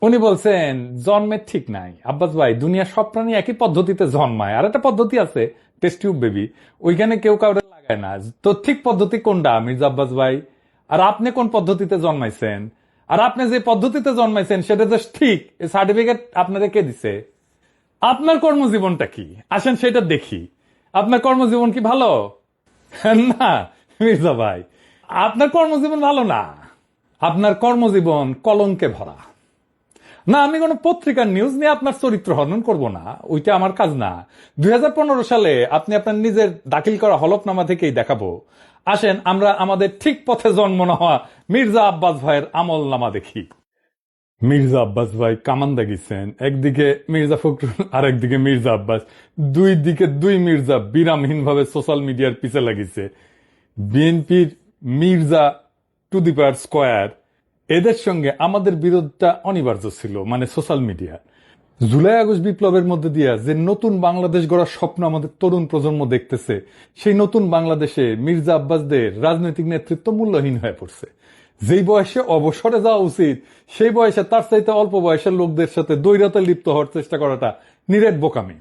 উনি বলছেন জন্মের ঠিক নাই আব্বাস ভাই, দুনিয়া সব প্রাণী একই পদ্ধতিতে জন্মায়, আর একটা পদ্ধতি আছে টেস্ট টিউব বেবি, ওইখানে কেউ কাউরে লাগায় না। তো ঠিক পদ্ধতি কোনটা মির্জা আব্বাস ভাই? আর আপনি কোন পদ্ধতিতে জন্মাইছেন? আর আপনি যে পদ্ধতিতে জন্মাইছেন সেটা যে ঠিক, এই সার্টিফিকেট আপনাদের কে দিছে? আপনার কর্মজীবনটা কি আসেন সেটা দেখি। আপনার কর্মজীবন কি ভালো? না মির্জা ভাই, আপনার কর্মজীবন ভালো না। আপনার কর্মজীবন কলঙ্কে ভরা। না, আমি কোনো পত্রিকার নিউজ নিয়ে আপনার চরিত্র হনন করব না, ওইটা আমার কাজ না। 2015 সালে আপনি আপনার নিজের দাখিল করা হলফনামা থেকেই দেখাবো। আসেন আমরা আমাদের ঠিক পথে জন্ম নেওয়া মির্জা আব্বাস ভাইয়ের আমল নামা দেখি। মির্জা আব্বাস ভাই কামান্দা গেছেন, একদিকে মির্জা ফখরুল আর একদিকে মির্জা আব্বাস, দুই দিকে দুই মির্জা বিরামহীন ভাবে সোশ্যাল মিডিয়ার পিছে লাগিছে। বিএনপির Mirza to the power square, এদের সঙ্গে আমাদের বিরোধটা অনিবার্য ছিল, মানে সোশ্যাল মিডিয়া। জুলাই আগস্ট বিপ্লবের মধ্যে দিয়া যে নতুন বাংলাদেশ গড়ার স্বপ্ন আমাদের তরুণ প্রজন্ম দেখতেছে, সেই নতুন বাংলাদেশে মির্জা আব্বাসদের রাজনৈতিক নেতৃত্ব মূল্যহীন হয়ে পড়ছে। যেই বয়সে অবসরে যাওয়া উচিত, সেই বয়সে তার চাইতে অল্প বয়সের লোকদের সাথে দ্বৈরতা লিপ্ত হওয়ার চেষ্টা করাটা নিরেট বোকামি।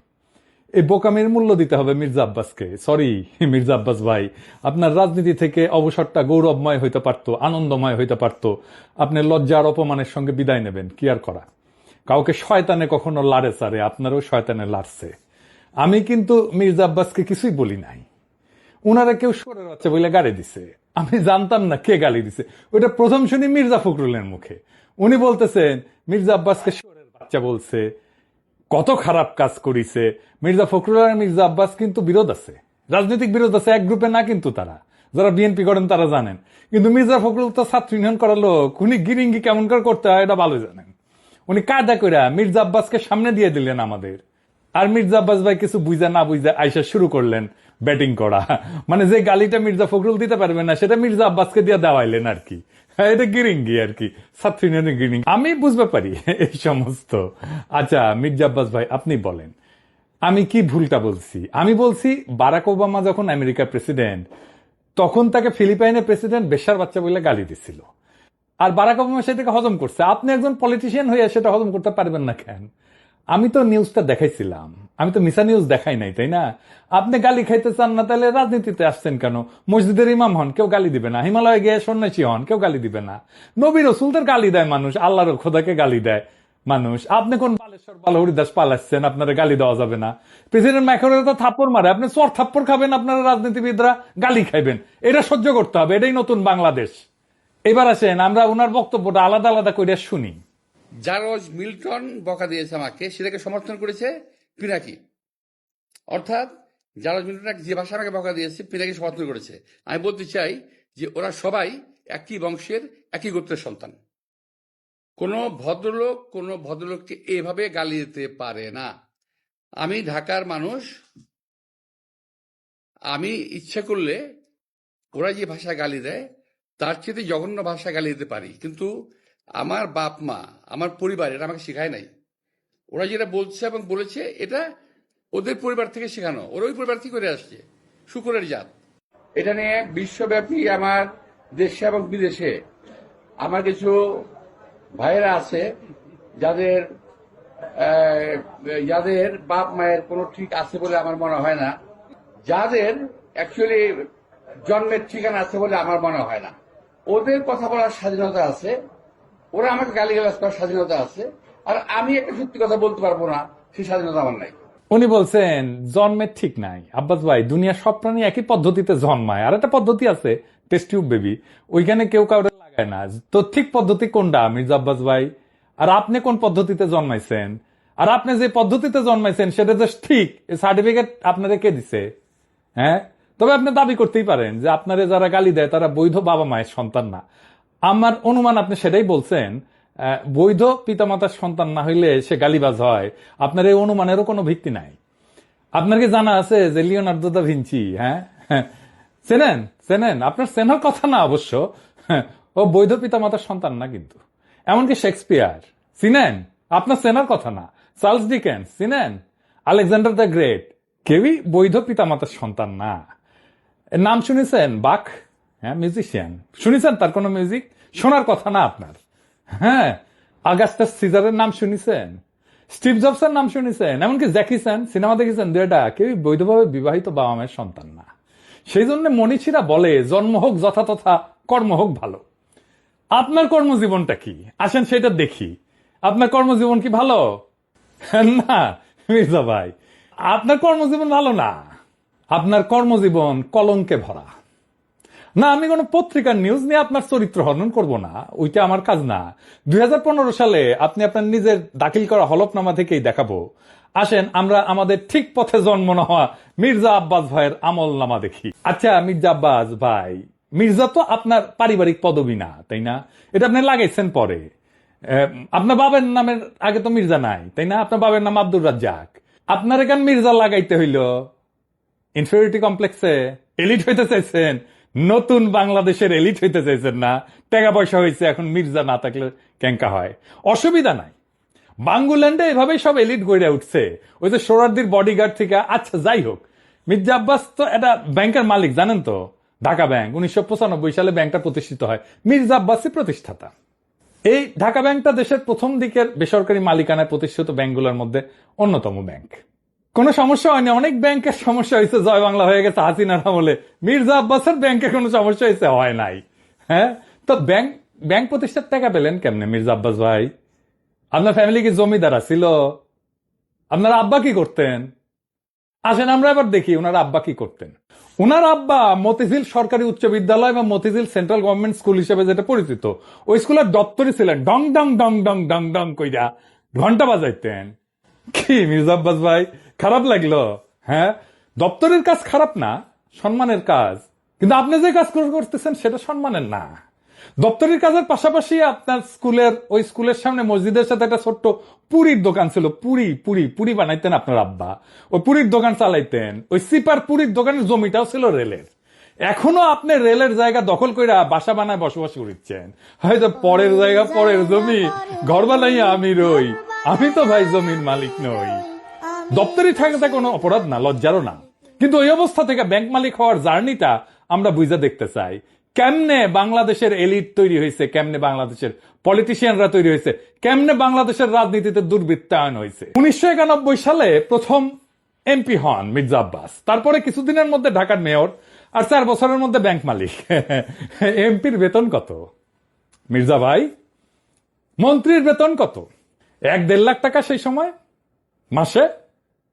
এই বোকামির মূল্য দিতে হবে মির্জা আব্বাসকে। সরি মির্জা আব্বাস ভাই, আপনার রাজনীতি থেকে অবসরটা গৌরবময় হইতে পারত, আনন্দময় হইতে পারত। আপনি লজ্জার অপমানের সঙ্গে বিদায় নেবেন, কি আর করা। কাউকে শয়তানে কখনো লাড়ে চারে, আপনারও শয়তানে লাড়ছে। আমি কিন্তু মির্জা আব্বাসকে কিছুই বলি নাই। উনারা কেউ সরে বাচ্চা বলে গালি দিছে, আমি জানতাম না কে গালি দিছে। ওইটা প্রথম শুনি মির্জা ফখরুলের মুখে। উনি বলতেছেন মির্জা আব্বাসকে সরের বাচ্চা বলছে, কত খারাপ কাজ করিছে। মির্জা ফখরুল আর মির্জা আব্বাস কিন্তু বিরোধ আছে, রাজনৈতিক বিরোধ আছে, এক গ্রুপে না কিন্তু তারা। যারা বিএনপি করেন তারা জানেন। কিন্তু মির্জা ফখরুল তো ছাত্র ইউনিয়ন করার লোক, উনি গিরিঙ্গি কেমন করে করতে হয় এটা ভালো জানেন। উনি কায়দা কইরা মির্জা আব্বাসকে সামনে দিয়ে দিলেন আমাদের। আর মির্জা আব্বাস ভাই কিছু বুঝা না বুঝা আইসা শুরু করলেন ব্যাটিং করা। মানে যে গালিটা মির্জা ফখরুল দিতে পারবে না সেটা মির্জা আব্বাসকে দিয়ে দেওয়াইলেন আর কি। এটা গিরিঙ্গি আর কি, ছাত্র ইউনিয়নের গিরিঙ্গি। আমি বুঝতে পারি এই সমস্ত। আচ্ছা মির্জা আব্বাস ভাই, আপনি বলেন আমি কি ভুলটা বলছি? আমি বলছি বারাক ওবামা যখন আমেরিকার প্রেসিডেন্ট, তখন তাকে ফিলিপাইনের প্রেসিডেন্ট বেশ্যার বাচ্চা বলে গালি দিছিল। আর বারাক ওবামা সেটাকে হজম করছে। আপনি একজন পলিটিশিয়ান হয়ে সেটা হজম করতে পারবেন না কেন? আমি তো নিউজটা দেখাইছিলাম, আমি তো মিশা নিউজ দেখাই নাই, তাই না? আপনি গালি খাইতে চান না, তাহলে রাজনীতিতে আসছেন কেন? মসজিদের ইমাম হন, কেউ গালি দিবে না। হিমালয়ে গিয়ে সন্ন্যাসী হন, কেউ গালি দিবে না। নবী রসুলদের গালি দেয় মানুষ, আল্লাহর খোদাকে গালি দেয় মানুষ। আপনি কোন বালেশ্বর বালহরিদাস পালাচ্ছেন, আপনারা গালি দেওয়া যাবে না? প্রেসিডেন্ট ম্যাকরনের তো থাপ্পড় মারে, আপনি চর থাপ্পড় খাবেন, আপনারা রাজনীতিবিদরা গালি খাইবেন। এটা সহ্য করতে হবে, এটাই নতুন বাংলাদেশ। এবার আসেন আমরা ওনার বক্তব্যটা আলাদা আলাদা করে শুনি। জার্জ মিল্টন বকা দিয়েছে আমাকে, সেটাকে সমর্থন করেছে পিনাকি। অর্থাৎ জার্জ মিল্টন যে ভাষা আমাকে বকা দিয়েছে, পিনাকি সমর্থন করেছে। আমি বলতে চাই যে ওরা সবাই একই বংশের, একই গোত্রের সন্তান। কোনো ভদ্রলোককে এভাবে গালি দিতে পারে না। আমি ঢাকার মানুষ, আমি ইচ্ছে করলে ওরা যে ভাষা গালি দেয় তার চেয়ে জঘন্য ভাষা গালি দিতে পারি, কিন্তু আমার বাপ মা, আমার পরিবার এটা আমাকে শেখায় নাই। ওরা যেটা বলছে এবং বলেছে এটা ওদের পরিবার থেকে শেখানো, ওরা ওই পরিবার থেকে করে আসছে, শুকরের জাত। এটা নিয়ে বিশ্বব্যাপী আমার দেশে এবং বিদেশে আমার কিছু ভাইয়েরা আছে যাদের যাদের বাপ মায়ের কোনো ঠিক আছে বলে আমার মনে হয় না, যাদের অ্যাকচুয়ালি জন্মের ঠিকানা আছে বলে আমার মনে হয় না। ওদের কথা বলার স্বাধীনতা আছে, ওরা আমাকে গালিগালাজ করার স্বাধীনতা আছে, আর আমি একটা সত্যি কথা বলতে পারবো না, সেই স্বাধীনতা আমার নাই। উনি বলছেন জন্মের ঠিক নাই আব্বাস ভাই, দুনিয়া সব প্রাণী একই পদ্ধতিতে জন্মায়, আর একটা পদ্ধতি আছে টেস্ট টিউব বেবি, ওইখানে কেউ কাউরে লাগায় না। তো ঠিক পদ্ধতি কোনটা মির্জা আব্বাস ভাই? আর আপনি কোন পদ্ধতিতে জন্মাইছেন? আর আপনি যে পদ্ধতিতে জন্মাইছেন সেটা যে ঠিক, এই সার্টিফিকেট আপনাদের কে দিছে? হ্যাঁ, তবে আপনি দাবি করতেই পারেন যে আপনারে যারা গালি দেয় তারা বৈধ বাবা মায়ের সন্তান না। আমার অনুমান আপনি সেটাই বলছেন। বৈধ পিতামাতার সন্তান না হইলে সে গালিবাজ হয়, আপনার এই অনুমানেরও কোনো ভিত্তি নাই। আপনার কি জানা আছে যে লিওনার্দো দা ভিঞ্চি, হ্যাঁ চেনেন? চেনেন? আপনার চেনার কথা না অবশ্য, ও বৈধ পিতামাতার সন্তান না কিন্তু। এমনকি শেক্সপিয়ার চিনেন? আপনার চেনার কথা না। চার্লস ডিকেন্স চিনেন? আলেকজান্ডার দ্য গ্রেট, কেউই বৈধ পিতামাতার সন্তান না। এর নাম শুনেছেন? বাক, হ্যাঁ মিউজিশিয়ান, শুনেছেন তার কোনো মিউজিক? শোনার কথা না আপনার। হ্যাঁ, আগাস্টাস সিজারের নাম শুনেছেন? স্টিভ জবসের নাম শুনেছেন? এমনকি জ্যাকি চ্যান সিনেমা দেখেছেন? দুইটা কেউই বৈধভাবে বিবাহিত বাবা মায়ের সন্তান না। সেই জন্য মনীষীরা বলে জন্ম হোক যথাতথা, কর্ম হোক ভালো। আপনার কর্মজীবনটা কি আসেন সেটা দেখি। আপনার কর্মজীবন কি ভালো? না মির্জা ভাই, আপনার কর্মজীবন ভালো না। আপনার কর্মজীবন কলঙ্কে ভরা। না, আমি কোনো পত্রিকার নিউজ নিয়ে আপনার চরিত্র হনন করব না, ওইটা আমার কাজ না। 2015 সালে আপনি আপনার নিজের দাখিল করা হলফনামা থেকেই দেখাবো। আসেন আমরা আমাদের ঠিক পথে জন্ম না হওয়া মির্জা আব্বাস ভাইয়ের আমল নামা দেখি। আচ্ছা মির্জা আব্বাস ভাই, মির্জা তো আপনার পারিবারিক পদবি না, তাই না? এটা আপনি লাগাইছেন পরে। আপনার বাবার নামের আগে তো মির্জা নাই, তাই না? আপনার বাবার নাম আব্দুর রাজ্জাক। আপনার এখানে মির্জা লাগাইতে হইল ইনফিরিয়রিটি কমপ্লেক্সে। এলিট হইতে চাইছেন, নতুন বাংলাদেশের এলিট হইতে চাইছেন না? টাকা পয়সা হয়েছে, এখন মির্জা না থাকলে ক্যাঙ্কা হয়। অসুবিধা নাই, বাঙ্গুল্যান্ডে এভাবেই সব এলিট গড়ে উঠছে, ওই যে সোহরাওয়ার্দীর বডিগার্ড থেকে। আচ্ছা যাই হোক, মির্জা আব্বাস তো একটা ব্যাংকের মালিক, জানেন তো? ঢাকা ব্যাংক 1995 সালে ব্যাংকটা প্রতিষ্ঠিত হয়, মির্জা আব্বাসই প্রতিষ্ঠাতা। এই ঢাকা ব্যাংকটা দেশের প্রথম দিকের বেসরকারি মালিকানায় প্রতিষ্ঠিত ব্যাংকগুলোর মধ্যে অন্যতম ব্যাংক। কোনো সমস্যা হয়নি, অনেক ব্যাংকের সমস্যা হয়েছে, জয় বাংলা হয়ে গেছে হাসিনার আমলে। মির্জা আব্বাসের ব্যাংকে কোনো সমস্যা হয়েছে? হয় নাই। হ্যাঁ, তো ব্যাংক প্রতিষ্ঠার টাকা পেলেন কেমনে মির্জা আব্বাস ভাই? আপনার ফ্যামিলি কি জমিদার ছিল? আপনার আব্বা কি করতেন? আসেন আমরা এবার দেখি ওনার আব্বা কি করতেন। ওনার আব্বা মতিঝিল সরকারি উচ্চ বিদ্যালয় বা মতিঝিল সেন্ট্রাল গভর্নমেন্ট স্কুল হিসেবে যেটা পরিচিত, ওই স্কুলের দপ্তরই ছিলেন। ডং ডং ডং ডং ডং ডং কইরা ঘন্টা বাজাইতেন। কি মির্জা আব্বাস ভাই, খারাপ লাগলো? হ্যাঁ, দপ্তরের কাজ খারাপ না, সম্মানের কাজ। কিন্তু আপনি যে কাজ করতেছেন সেটা সম্মানের না। দপ্তরের কাজের পাশাপাশি আপনার ওই স্কুলের সামনে মসজিদের সাথে একটা ছোট্ট পুরীর দোকান ছিল। পুরি বানাইতেন আপনার আব্বা, ওই পুরীর দোকান চালাইতেন। ওই সিপার পুরীর দোকানের জমিটাও ছিল রেলের। এখনো আপনি রেলের জায়গা দখল করে বাসা বানায় বসবাস করছেন। হয়তো পরের জায়গা পরের জমি, ঘর বানাইয়া আমি রই, আমি তো ভাই জমির মালিক নই। দপ্তরি থাকাটা কোনো অপরাধ না, লজ্জারও না। কিন্তু ওই অবস্থা থেকে ব্যাংক মালিক হওয়ার জার্নিটা আমরা বুঝে দেখতে চাই। কেমনে বাংলাদেশের এলিট তৈরি হয়েছে, কেমনে বাংলাদেশের পলিটিশিয়ানরা তৈরি হয়েছে, কেমনে বাংলাদেশের রাজনীতিতে দুর্বৃত্তায়ন হয়েছে। 1991 সালে প্রথম এমপি হন মির্জা আব্বাস, তারপরে কিছুদিনের মধ্যে ঢাকার মেয়র, আর 4 বছরের মধ্যে ব্যাংক মালিক। এমপির বেতন কত মির্জা ভাই? মন্ত্রীর বেতন কত? 1-1.5 লাখ টাকা সেই সময় মাসে,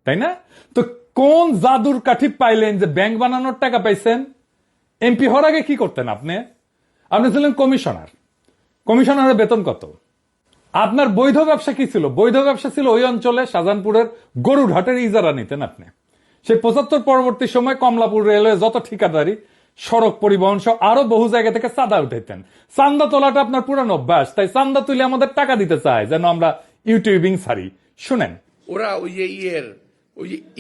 তাই না? তো কোন জাদুর কাঠি পাইলেন যে ব্যাংক বানানোর টাকা পাইছেন? এমপি হওয়ার আগে কি করতেন আপনি? আপনি ছিলেন কমিশনার। কমিশনারের বেতন কত? আপনার বৈধ ব্যবসা কি ছিল? বৈধ ব্যবসা ছিল ওই অঞ্চলে শাহজাহানপুরের গরুর হাটের ইজারা নিতেন আপনি। সেই 75 পরবর্তী সময় কমলাপুর রেলওয়ে যত ঠিকাদারি, সড়ক পরিবহন সহ আরো বহু জায়গা থেকে চাঁদা উঠাইতেন। চান্দা তোলাটা আপনার পুরানো অভ্যাস, তাই চান্দা তুলে আমাদের টাকা দিতে চায় যেন আমরা ইউটিউবিং ছাড়ি। শুনেন, ওরা ওই যে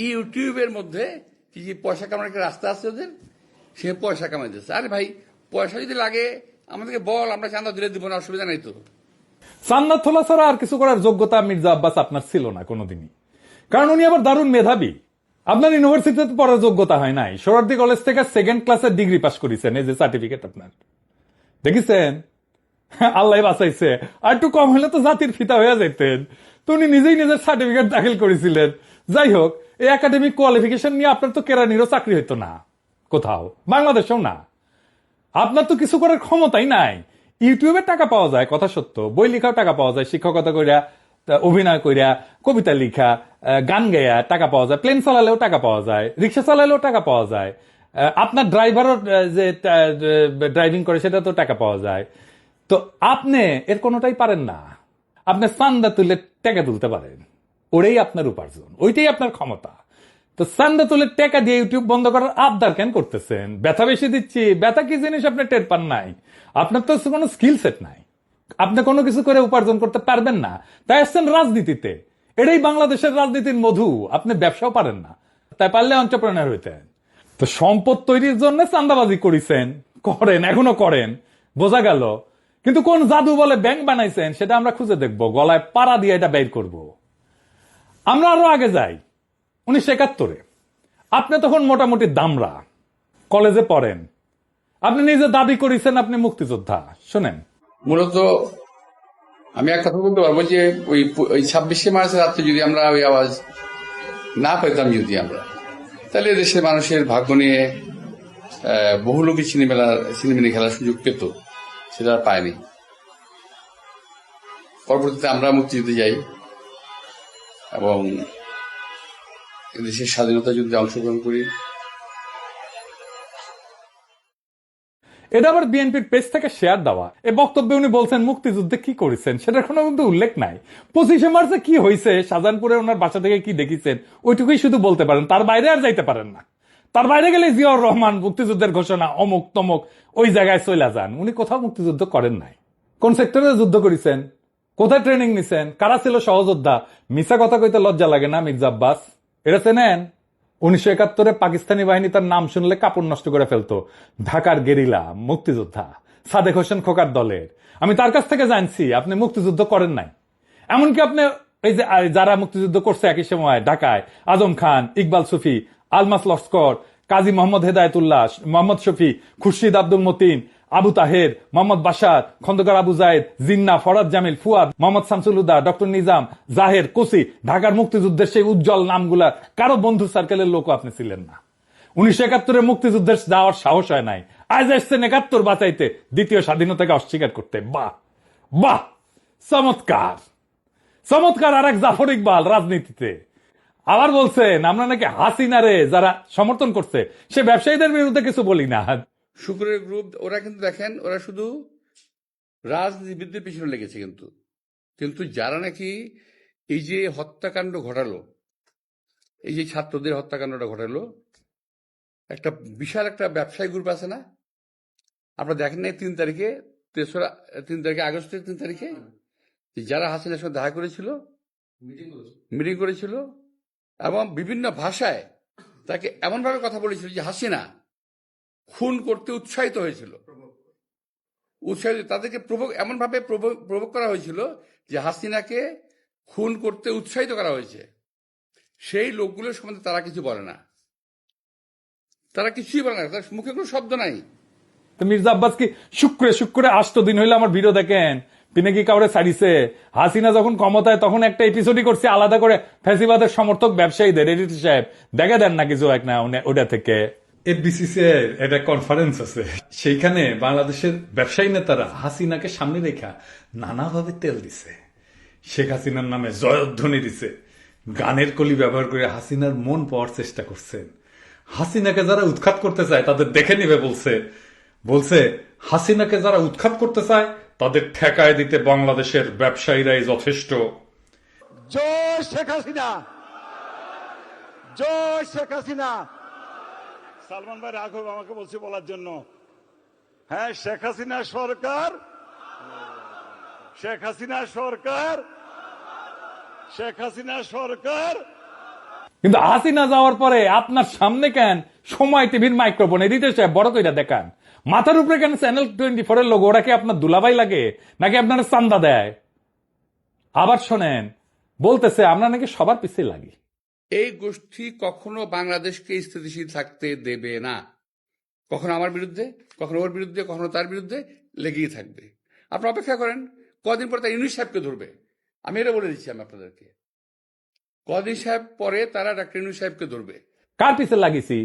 ইউটিউবের মধ্যে কি যে পয়সা কামানোর একটা রাস্তা আছে ওদের, সে পয়সা কামাইতেছে। আরে ভাই, পয়সা যদি লাগে আমাদেরকে বল, আমরা চাঁদা দিলে দিব না, অসুবিধা নাই তো। চান্দা তোলা ছাড়া আর কিছু করার যোগ্যতা মির্জা আব্বাস আপনার ছিল না কোনোদিনই। কারণ উনি আবার দারুণ মেধাবী। আপনার ইউনিভার্সিটিতে পড়ার যোগ্যতা হয় নাই, সোহরাওয়ার্দী কলেজ থেকে 2nd ক্লাসের ডিগ্রি পাস করেছেন, এই যে সার্টিফিকেট আপনার, দেখেছেন? আল্লাহ বাঁচাইছে, আর একটু কম হলে তো জাতির ফিতা হয়ে যেতেন। তো উনি নিজেই নিজের সার্টিফিকেট দাখিল করেছিলেন। যাই হোক, এই একাডেমিক কোয়ালিফিকেশন নিয়ে আপনার তো কেরানিরও চাকরি হইতো না কোথাও, বাংলাদেশেও না। আপনার তো কিছু করার ক্ষমতাই নাই। ইউটিউবে টাকা পাওয়া যায়, কথা সত্য, বই লেখাও টাকা পাওয়া যায়, শিক্ষকতা কইরা, অভিনয় কইরা, কবিতা লিখা, গান গাইয়া টাকা পাওয়া যায়, প্লেন চালালেও টাকা পাওয়া যায়, রিক্সা চালালেও টাকা পাওয়া যায়, আপনার ড্রাইভারও যে ড্রাইভিং করে সেটা তো টাকা পাওয়া যায়। তো আপনি এর কোনোটাই পারেন না। আপনি চান্দা তুলে টাকা তুলতে পারেন, ওটাই আপনার উপার্জন, ওইটাই আপনার ক্ষমতা। তো চান্দা তুলে টাকা দিয়ে ইউটিউব বন্ধ করার আবদার কেন করতেছেন? ব্যথা বেশি দিচ্ছি, ব্যথা কি জিনিস আপনি টের পান নাই? আপনার তো কোনো স্কিল সেট নাই, আপনি কোনো কিছু করে উপার্জন করতে পারবেন না, তাই আসছেন রাজনীতিতে। এটাই বাংলাদেশের রাজনীতির মধু। আপনি ব্যবসাও পারেন না, তাই পারলে এন্টারপ্রেনার হইতেন। তো সম্পদ তৈরির জন্য চান্দাবাজি করেছেন, করেন, এখনো করেন, বোঝা গেল। কিন্তু কোন জাদু বলে ব্যাংক বানাইছেন সেটা আমরা খুঁজে দেখবো, গলায় পাড়া দিয়ে এটা বের করব। আমরা আরো আগে যাই, 1971-এ আপনি তখন মোটামুটি দামরা, কলেজে পড়েন, আপনি নিজে দাবি করেছেন আপনি মুক্তিযোদ্ধা। শোনেন, মূলত আমি এক কথা বলতে পারবো যে ওই 26শে মার্চের রাত্রে যদি আমরা ওই আওয়াজ না পেতাম, যদি আমরা, তাহলে দেশের মানুষের ভাগ্য নিয়ে বহু লোকই সিনেমিনি খেলার সুযোগ পেত, সেটা আর পায়নি। পরবর্তীতে আমরা মুক্তিযুদ্ধে যাই এবং দেশের স্বাধীনতা যুদ্ধে অংশগ্রহণ করি। এটা আবার বিএনপির পেজ থেকে শেয়ার দেওয়া। এই বক্তব্যে উনি বলছেন মুক্তিযুদ্ধে কি করেছেন সেটার কোনো কিন্তু উল্লেখ নাই। 25শে মার্চে কি হয়েছে, শাহজাহানপুরে ওনার বাসা থেকে কি দেখেছেন, ওইটুকুই শুধু বলতে পারেন, তার বাইরে আর যাইতে পারেন না। তার বাইরে গেলে জিয়াউর রহমান মুক্তিযুদ্ধের ঘোষণা অমুক তমুক ওই জায়গায় চলে যান। উনি কোথাও মুক্তিযুদ্ধ করেন নাই। কোন সেক্টরে যুদ্ধ করেছেন, কোথায় ট্রেনিং নিছেন, কারা ছিল সহযোদ্ধা, মিছা কথা কইতে লজ্জা লাগে না মির্জা আব্বাস? এটা চেনেন? 1971-এ পাকিস্তানি বাহিনী তার নাম শুনলে কাপড় নষ্ট করে ফেলতো। ঢাকার গেরিলা মুক্তিযোদ্ধা সাদেক হোসেন খোকার দলের। আমি তার কাছ থেকে জানছি আপনি মুক্তিযুদ্ধ করেন নাই। এমনকি আপনি এই যে যারা মুক্তিযুদ্ধ করছে একই সময় ঢাকায়, আজম খান, ইকবাল সুফি, আলমাস লস্কর, কাজী মোহাম্মদ হেদায়তুল্লাহ, মোহাম্মদ শফি, খুরশিদ আব্দুল মতিন, আবু তাহের, মোহাম্মদ বাশার, খন্দকার আবু জায়েদ, জিন্না, ফরাদ জামিল, ফুয়াদ, মোহাম্মদ শামসুল হুদা, ডক্টর নিজাম, জাহের, কোসি, ঢাকার মুক্তিযুদ্ধের সেই উজ্জ্বল নামগুলা কারো বন্ধু সার্কেলের লোকও আপনি ছিলেন না। 1971-এ মুক্তিযুদ্ধের যাওয়ার সাহস হয় নাই, আজ এসছেন 71 বাঁচাইতে, দ্বিতীয় স্বাধীনতাকে অস্বীকার করতে। বাহ বাহ, চমৎকার চমৎকার। আর এক জাফর ইকবাল রাজনীতিতে আবার বলছেন আমরা নাকি হাসিনারে যারা সমর্থন করছে সে ব্যবসায়ীদের বিরুদ্ধে কিছু বলি না। শুক্রের গ্রুপ ওরা কিন্তু দেখেন, ওরা শুধু রাজনীতিবিদদের পিছনে লেগেছে, কিন্তু যারা নাকি এই যে হত্যাকাণ্ড ঘটালো, এই যে ছাত্রদের হত্যাকাণ্ডটা ঘটালো, একটা বিশাল একটা ব্যবসায়ী গ্রুপ আছে না? আপনারা দেখেন নাই 3 তারিখে, 3 আগস্টের 3 তারিখে যারা হাসিনার সঙ্গে দেখা করেছিল, মিটিং করেছিল এবং বিভিন্ন ভাষায় তাকে এমনভাবে কথা বলেছিল যে হাসিনা খুন করতে উৎসাহিত হয়েছিল, তাদেরকে এমনভাবে প্রভোগ করা হয়েছিল যে হাসিনাকে খুন করতে উৎসাহিত করা হয়েছে। সেই লোকগুলোর সম্বন্ধে তারা কিছু বলে না, তারা কিছুই বলে না, তার মুখে কোনো শব্দ নাই। মির্জা আব্বাস কি শুক্রে 8 দিন হইলে আমার ভিডিও দেখেন, তিনি কি কাউরে ছাড়িছে? হাসিনা যখন ক্ষমতায় তখন একটা এপিসোডই করছে আলাদা করে ফ্যাসিবাদের সমর্থক ব্যবসায়ীদের, এডিটর সাহেব দেখে দেন না কিছু এক না ওটা থেকে। এফবিসিসি এর একটা কনফারেন্স আছে, সেইখানে বাংলাদেশের ব্যবসায়ী নেতারা হাসিনাকে সামনে রেখা নানাভাবে তেল দিছে, শেখ হাসিনার নামে জয়ধ্বনি দিছে, গানের কলি ব্যবহার করে হাসিনার মন পাওয়ার চেষ্টা করছেন। হাসিনাকে যারা উৎখাত করতে চায় তাদের দেখে নিবে বলছে হাসিনাকে যারা উৎখাত করতে চায় তাদের ঠেকায় দিতে বাংলাদেশের ব্যবসায়ীরাই যথেষ্ট। জয় শেখ হাসিনা, জয় শেখ হাসিনা। সালমান ভাই রাঘব আমাকে বলছে বলার জন্য, হ্যাঁ শেখ হাসিনা সরকার, শেখ হাসিনা সরকার, শেখ হাসিনা সরকার। কিন্তু হাসিনা যাওয়ার পরে আপনার সামনে কেন সময় টিভির মাইক্রোফোন এডিটর সাহেব বড় কইরা দেখান, মাথার উপরে কেন চ্যানেল 24 এর লোগো? ওরা কি আপনার দুলাভাই লাগে নাকি আপনার চান্দা দেয়? আবার শোনেন বলতেছে আমরা নাকি সবার পিছিয়ে লাগি। এই গোষ্ঠী কখনো বাংলাদেশকে স্থিতিশীল থাকতে দেবে না, কখনো আমার বিরুদ্ধে, কখনো ওর বিরুদ্ধে, কখনো তার বিরুদ্ধে লেগেই থাকবে। আপনারা অপেক্ষা করেন, কদিন পরে তারা ইউনূস সাহেবকে ধরবে। আমি এটা বলে দিচ্ছি আমি আপনাদেরকে, কদিন সাহেব পরে তারা ডাক্তার ইউনূস সাহেবকে ধরবে। কার পিছে লাগিয়েছি?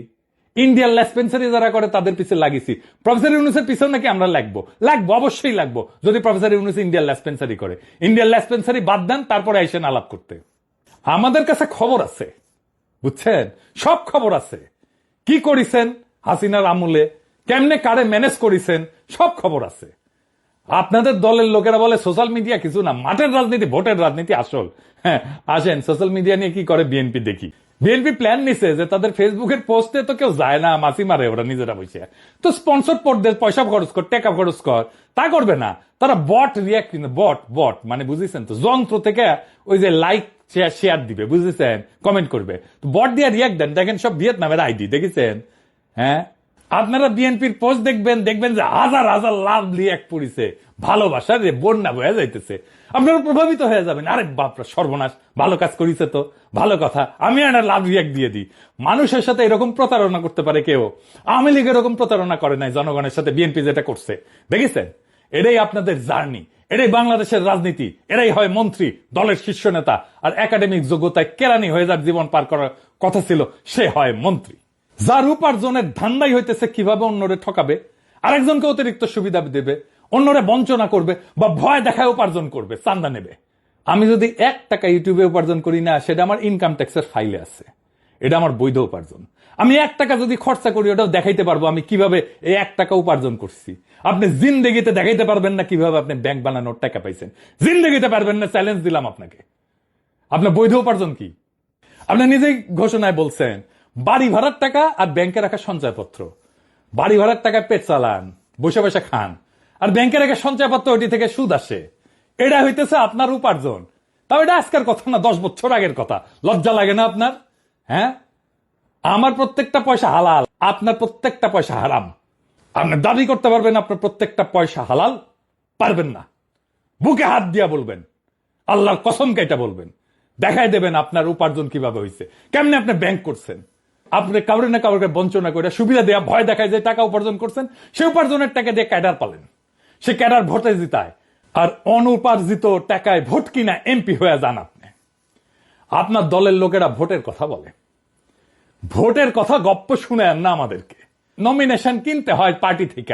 ইন্ডিয়ান লেসপেন্সারি যারা করে তাদের পিছে লাগিয়েছি। প্রফেসর ইউনূসের পিছনে নাকি আমরা লাগবো, অবশ্যই লাগবো যদি প্রফেসর ইউনূস ইন্ডিয়ান লেসপেন্সারি করে। ইন্ডিয়ান লেসপেন্সারি বাদ দেন, তারপরে আইসেন আলাপ করতে। আমাদের কাছে খবর আছে, বুঝছেন, সব খবর আছে। কি করিছেন হাসিনার আমলে, কেমনে কারে ম্যানেজ করিছেন, সব খবর আছে। আপনাদের দলের লোকেরা বলে সোশ্যাল মিডিয়া কিছু না, মাঠের রাজনীতি, ভোটের রাজনীতি আসল। হ্যাঁ আসেন সোশ্যাল মিডিয়া নিয়ে কি করে বিএনপি দেখি। বিএনপি প্ল্যান নিছে যে তাদের ফেসবুকের পোস্টে তো কেউ যায় না, মাসি মারে ওরা নিজেরা বসে, তো স্পন্সর পড়তে পয়সা খরচ কর, টাকা খরচ কর, তা করবে না তারা। বট রিয়াক্ট, বট মানে বুঝেছেন তো, যন্ত্র থেকে ওই যে লাইক শেয়ার দিবে, বুঝেছেন, কমেন্ট করবে, বট দিয়ে রিয়াক্ট দেন। দেখেন সব ভিয়েতনামের আইডি দেখেছেন? হ্যাঁ আপনারা বিএনপির পোস্ট দেখবেন যে হাজার হাজার লাভ রিয়াক্ট পড়িছে, ভালোবাসা রে বন্যা বয়ে যাইতেছে, আপনারা প্রভাবিত হয়ে যাবেন। আরে বাপরা সর্বনাশ, ভালো কাজ করিছে তো, ভালো কথা, আমি একটা লাভ রিয়াক্ট দিয়ে দিই। মানুষের সাথে এরকম প্রতারণা করতে পারে কেউ? আওয়ামী লীগ এরকম প্রতারণা করে নাই জনগণের সাথে, বিএনপি যেটা করছে দেখেছেন। এটাই আপনাদের জার্নি, এটাই বাংলাদেশের রাজনীতি। এরাই হয় মন্ত্রী, দলের শীর্ষ নেতা, আর একাডেমিক যোগ্যতায় কেরানি হয়ে যার জীবন পার করার কথা ছিল সে হয় মন্ত্রী। যার উপার্জনের ধান্দাই হইতেছে কিভাবে অন্যরে ঠকাবে, আরেকজনকে অতিরিক্ত সুবিধা দেবে, অন্যরে বঞ্চনা করবে বা ভয় দেখায় উপার্জন করবে, চান্দা নেবে। আমি যদি 1 টাকা ইউটিউবে উপার্জন করি না, সেটা আমার ইনকাম ট্যাক্সের ফাইলে আছে, এটা আমার বৈধ উপার্জন। আমি 1 টাকা যদি খরচা করি, ওটাও দেখাইতে পারবো আমি কিভাবে এই 1 টাকা উপার্জন করছি। আপনি জিন্দেগিতে দেখাইতে পারবেন না কিভাবে আপনি ব্যাংক বানানোর টাকা পাইছেন, জিন্দেগিতে পারবেন না, চ্যালেঞ্জ দিলাম আপনাকে। আপনার বৈধ উপার্জন কি? আপনি নিজেই ঘোষণায় বলছেন বাড়ি ভাড়ার টাকা আর ব্যাংকে রাখা সঞ্চয়পত্র। বাড়ি ভাড়ার টাকায় পেট চালান, বসে বসে খান, আর ব্যাংকে রাখা সঞ্চয়পত্র ওইটি থেকে সুদ আসে। এটা হইতেছে আপনার উপার্জন। তাও এটা আজকের কথা না, 10 বছর আগের কথা। লজ্জা লাগে না আপনার? হ্যাঁ, আমার প্রত্যেকটা পয়সা হালাল, আপনার প্রত্যেকটা পয়সা হারাম। আপনি দাবি করতে পারবেন আপনার প্রত্যেকটা পয়সা হালাল? পারবেন না। বুকে হাত দিয়া বলবেন, আল্লাহর কসম কেটে বলবেন, দেখাই দেবেন আপনার উপার্জন কিভাবে হয়েছে, কেমনে আপনি ব্যাংক করছেন। আপনি কাউরে না কাউকে বঞ্চনা করে সুবিধা দেয়া ভয় দেখায় যে টাকা উপার্জন করছেন, সে উপার্জনের টাকা দিয়ে ক্যাডার পালেন, সে ক্যাডার ভোটে জিতায়, আর অনুপার্জিত টাকায় ভোট কিনা এমপি হয়ে যান আপনি। আপনার দলের লোকেরা ভোটের কথা বলে, ভোটের কথা গপ্প শুনে না আমাদেরকে। নমিনেশন কিনতে হয় পার্টি থেকে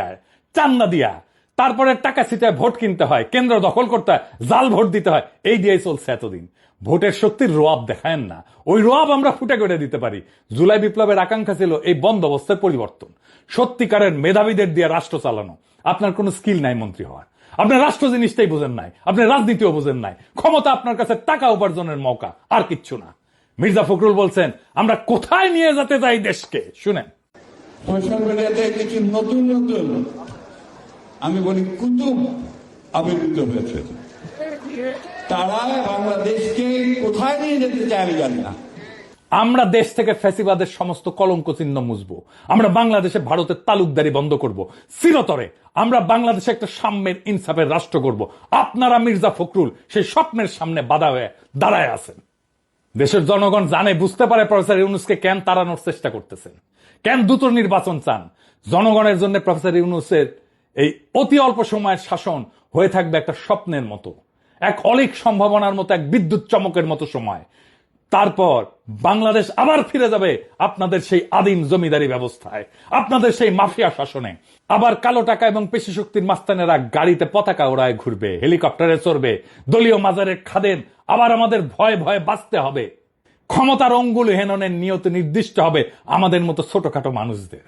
চান্দা দিয়া, তারপরে টাকা ছিটায় ভোট কিনতে হয়, কেন্দ্র দখল করতে হয়, জাল ভোট দিতে হয়। এই দিয়েই চলছে এতদিন। ভোটের শক্তির রোয়াব দেখায়েন না, ওই রোয়াব আমরা ফুটে করে দিতে পারি। জুলাই বিপ্লবের আকাঙ্ক্ষা ছিল এই বন্দোবস্তের পরিবর্তন, সত্যিকারের মেধাবীদের দিয়ে রাষ্ট্র চালানো। আপনার কোনো স্কিল নাই মন্ত্রী হওয়ার, আপনি রাষ্ট্র জিনিসটাই বোঝেন নাই, আপনি রাজনীতিও বোঝেন নাই। ক্ষমতা আপনার কাছে টাকা উপার্জনের মৌকা, আর কিচ্ছু না। মির্জা ফখরুল বলছেন আমরা কোথায় নিয়ে যেতে চাই দেশকে, শুনেন। সোশ্যাল মিডিয়াতে কিছু নতুন নতুন, আমি বলি কুতুব আবির্ভূত হয়েছে। তারা বাংলাদেশকে কোথায় নিয়ে যেতে চায় আমি জানি না। আমরা দেশ থেকে ফ্যাসিবাদের সমস্ত কলঙ্ক চিহ্ন মুছবো, আমরা বাংলাদেশে ভারতের তালুকদারি বন্ধ করব, চিরতরে আমরা বাংলাদেশে একটা সাম্যের ইনসাফের রাষ্ট্র করব। আপনারা মির্জা ফখরুল সেই স্বপ্নের সামনে বাধা হয়ে দাঁড়ায় আছেন। দেশের জনগণ জানে, বুঝতে পারে প্রফেসর ইউনূসকে কেন তাড়ানোর চেষ্টা করতেছেন, কেন দ্রুত নির্বাচন চান। জনগণের জন্য প্রফেসর ইউনূসের এই অতি অল্প সময়ের শাসন হয়ে থাকবে একটা স্বপ্নের মতো, এক অলিক সম্ভাবনার মতো, এক বিদ্যুৎ চমকের মতো সময়। তারপর বাংলাদেশ আবার ফিরে যাবে আপনাদের সেই আদিম জমিদারি ব্যবস্থায়, আপনাদের সেই মাফিয়া শাসনে। আবার কালো টাকা এবং পেশি শক্তির মাস্তানেরা গাড়িতে পতাকা ওড়ায় ঘুরবে, হেলিকপ্টারে চড়বে, দলীয় মাজারে খাদেন। আবার আমাদের ভয়ে ভয়ে বাঁচতে হবে। ক্ষমতার অঙ্গুল হেননের নিয়ত নির্দিষ্ট হবে আমাদের মতো ছোটখাটো মানুষদের।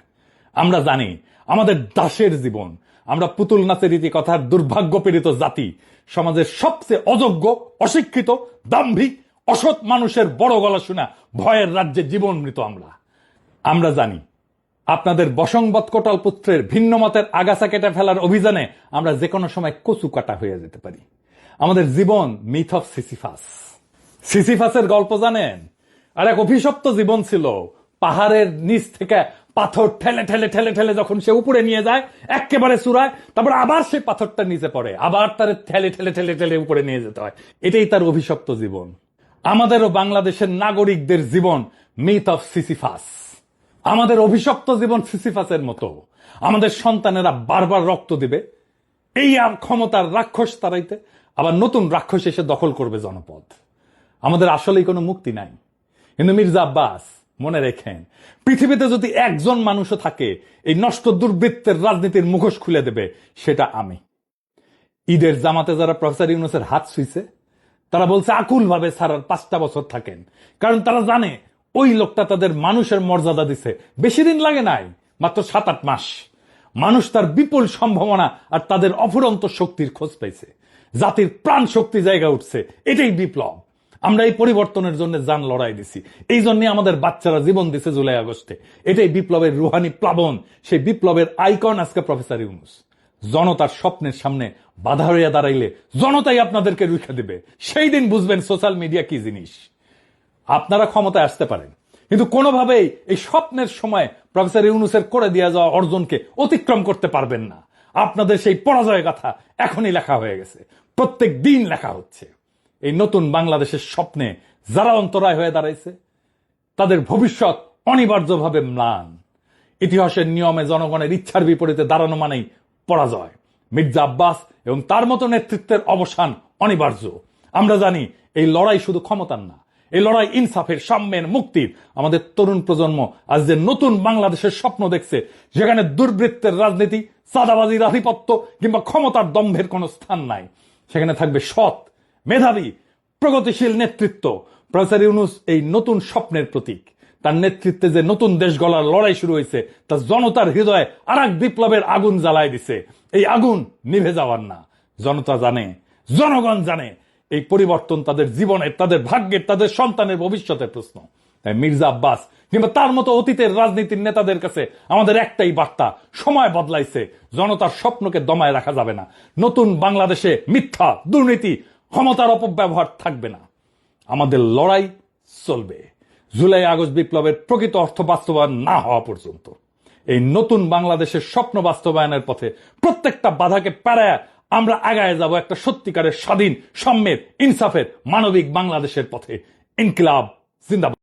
আমরা জানি আমাদের দাসের জীবন, আমরা পুতুল নাচের রীতি কথার দুর্ভাগ্য পীড়িত জাতি, সমাজের সবচেয়ে অযোগ্য, অশিক্ষিত, দাম্ভিক, অসৎ মানুষের বড় গলা শোনা ভয়ের রাজ্যে জীবন মৃত আমরা জানি আপনাদের বসংবৎ কোটাল পুত্রের ভিন্ন মতের আগাছা কেটে ফেলার অভিযানে আমরা যে কোনো সময় কচু কাটা হয়ে যেতে পারি। আমাদের জীবন মিথ অফ সিসিফাস। সিসিফাসের গল্প জানেন? আর এক অভিশপ্ত জীবন ছিল। পাহাড়ের নিচ থেকে পাথর ঠেলে ঠেলে ঠেলে ঠেলে যখন সে উপরে নিয়ে যায় একেবারে চূড়ায়, তারপর আবার সে পাথরটা নিচে পড়ে, আবার তার ঠেলে ঠেলে ঠেলে ঠেলে উপরে নিয়ে যেতে হয়। এটাই তার অভিশপ্ত জীবন। আমাদেরও বাংলাদেশের নাগরিকদের জীবন মিথ অফ সিসিফাস। আমাদের অভিশপ্ত জীবন সিসিফাসের মতো। আমাদের সন্তানেরা বারবার রক্ত দিবে এই আর ক্ষমতার রাক্ষস তাড়াইতে, আবার নতুন রাক্ষস এসে দখল করবে জনপদ। আমাদের আসলেই কোনো মুক্তি নাই। কিন্তু মির্জা আব্বাস, মনে রেখেন, পৃথিবীতে যদি একজন মানুষও থাকে এই নষ্ট দুর্বৃত্তের রাজনীতির মুখোশ খুলে দেবে, সেটা আমি। ঈদের জামাতে যারা প্রফেসর ইউনূসের হাত ছুঁইছে, তারা বলছে আকুল ভাবে ছাড়ার 5টা বছর থাকেন, কারণ তারা জানে ওই লোকটা তাদের মানুষের মর্যাদা দিছে। বেশি দিন লাগে নাই, মাত্র 7-8 মাস। মানুষ তার বিপুল সম্ভাবনা আর তাদের অফুরন্ত শক্তির খোঁজ পাইছে। জাতির প্রাণ শক্তি জায়গা উঠছে। এটাই বিপ্লব। আমরা এই পরিবর্তনের জন্য জান লড়াই দিছি, এই জন্য আমাদের বাচ্চারা জীবন দিছে জুলাই আগস্টে। এটাই বিপ্লবের রুহানি প্লাবন। সেই বিপ্লবের আইকন আজকে প্রফেসর ইউনূস। জনতার স্বপ্নের সামনে বাধা হইয়া দাঁড়াইলে জনতাই আপনাদেরকে রুখে দিবে। সেই দিন বুঝবেন সোশ্যাল মিডিয়া কি জিনিস। আপনারা ক্ষমতায় আসতে পারেন, কিন্তু কোনোভাবেই এই স্বপ্নের সময় প্রফেসর ইউনূসের করে দেওয়া যাওয়া অর্জনকে অতিক্রম করতে পারবেন না। আপনাদের সেই পরাজয় গাথা এখনই লেখা হয়ে গেছে, প্রত্যেক দিন লেখা হচ্ছে। এই নতুন বাংলাদেশের স্বপ্নে যারা অন্তরায় হয়ে দাঁড়াইছে, তাদের ভবিষ্যৎ অনিবার্যভাবে ম্লান। ইতিহাসের নিয়মে জনগণের ইচ্ছার বিপরীতে দাঁড়ানো মানেই পরাজয়। মির্জা আব্বাস এবং তার মতো নেতৃত্বের অবসান অনিবার্য। আমরা জানি এই লড়াই শুধু ক্ষমতার না, এই লড়াই ইনসাফের, সাম্যের, মুক্তির। আমাদের তরুণ প্রজন্ম আজ যে নতুন বাংলাদেশের স্বপ্ন দেখছে, যেখানে দুর্বৃত্তের রাজনীতি, চাঁদাবাজির আধিপত্য কিংবা ক্ষমতার দম্ভের কোনো স্থান নাই, সেখানে থাকবে সৎ, মেধাবী, প্রগতিশীল নেতৃত্ব। প্রফেসর ইউনূস এই নতুন স্বপ্নের প্রতীক। তার নেতৃত্বে যে নতুন দেশ গড়ার লড়াই শুরু হয়েছে, তা জনতার হৃদয়ে আরেক বিপ্লবের আগুন জ্বালায় দিছে। এই আগুন নিভে যাওয়ার না। জনতা জানে, জনগণ জানে, এই পরিবর্তন তাদের জীবনের, তাদের ভাগ্যের, তাদের সন্তানের ভবিষ্যতের প্রশ্ন। তাই মির্জা আব্বাস কিংবা তার মতো অতীতের রাজনীতির নেতাদের কাছে আমাদের একটাই বার্তা: সময় বদলাইছে, জনতার স্বপ্নকে দমায় রাখা যাবে না। নতুন বাংলাদেশে মিথ্যা, দুর্নীতি, ক্ষমতার অপব্যবহার থাকবে না। আমাদের লড়াই চলবে জুলাই আগস্ট বিপ্লবের প্রকৃত অর্থ বাস্তবায়ন না হওয়া পর্যন্ত। এই নতুন বাংলাদেশের স্বপ্ন বাস্তবায়নের পথে প্রত্যেকটা বাধাকে পেরায় আমরা আগায় যাব একটা সত্যিকারের স্বাধীন, সাম্যের, ইনসাফের, মানবিক বাংলাদেশের পথে। ইনকিলাব জিন্দাবাদ।